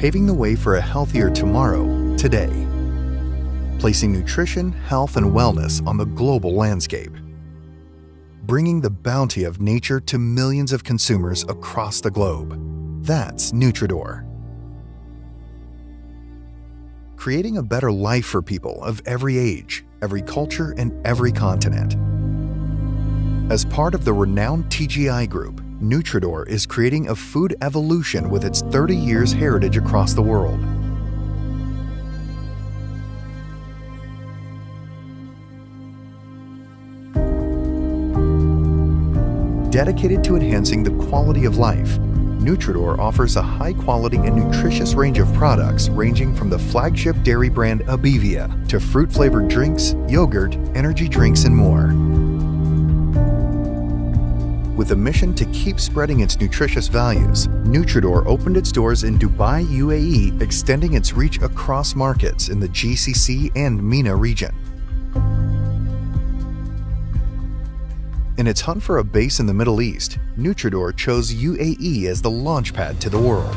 paving the way for a healthier tomorrow today, placing nutrition, health, and wellness on the global landscape, bringing the bounty of nature to millions of consumers across the globe. That's Nutridor. Creating a better life for people of every age, every culture, and every continent. As part of the renowned TGI Group, Nutridor is creating a food evolution with its 30 years heritage across the world. Dedicated to enhancing the quality of life, Nutridor offers a high-quality and nutritious range of products ranging from the flagship dairy brand Abevia to fruit-flavored drinks, yogurt, energy drinks, and more. With a mission to keep spreading its nutritious values, Nutridor opened its doors in Dubai, UAE, extending its reach across markets in the GCC and MENA region. In its hunt for a base in the Middle East, Nutridor chose UAE as the launchpad to the world.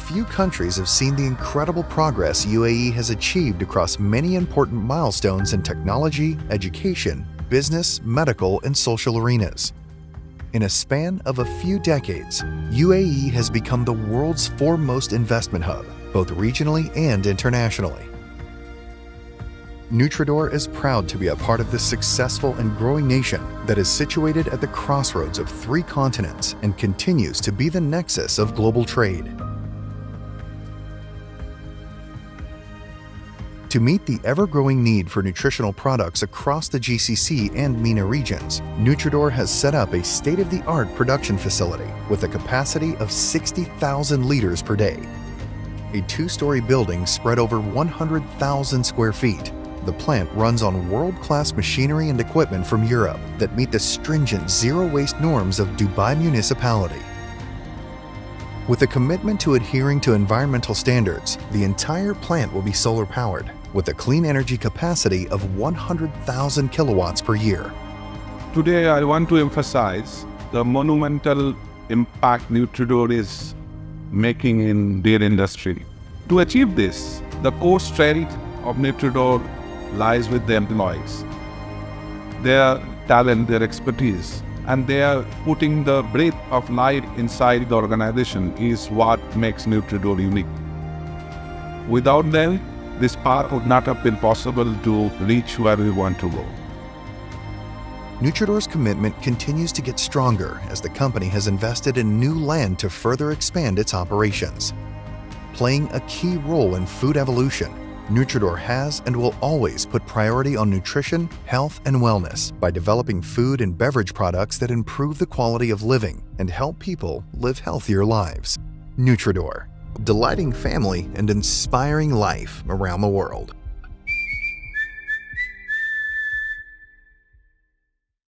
Few countries have seen the incredible progress UAE has achieved across many important milestones in technology, education, business, medical, and social arenas. In a span of a few decades, UAE has become the world's foremost investment hub, both regionally and internationally. Nutridor is proud to be a part of this successful and growing nation that is situated at the crossroads of 3 continents and continues to be the nexus of global trade. To meet the ever-growing need for nutritional products across the GCC and MENA regions, Nutridor has set up a state-of-the-art production facility with a capacity of 60,000 liters per day. A 2-story building spread over 100,000 square feet. The plant runs on world-class machinery and equipment from Europe that meet the stringent zero-waste norms of Dubai municipality. With a commitment to adhering to environmental standards, the entire plant will be solar-powered, with a clean energy capacity of 100,000 kilowatts per year. Today, I want to emphasize the monumental impact Nutridor is making in dairy industry. To achieve this, the core strength of Nutridor lies with the employees, their talent, their expertise, and they are putting the breath of life inside the organization is what makes Nutridor unique. Without them, this path would not have been possible to reach where we want to go. Nutridor's commitment continues to get stronger as the company has invested in new land to further expand its operations. Playing a key role in food evolution, Nutridor has and will always put priority on nutrition, health, and wellness by developing food and beverage products that improve the quality of living and help people live healthier lives. Nutridor, delighting family and inspiring life around the world.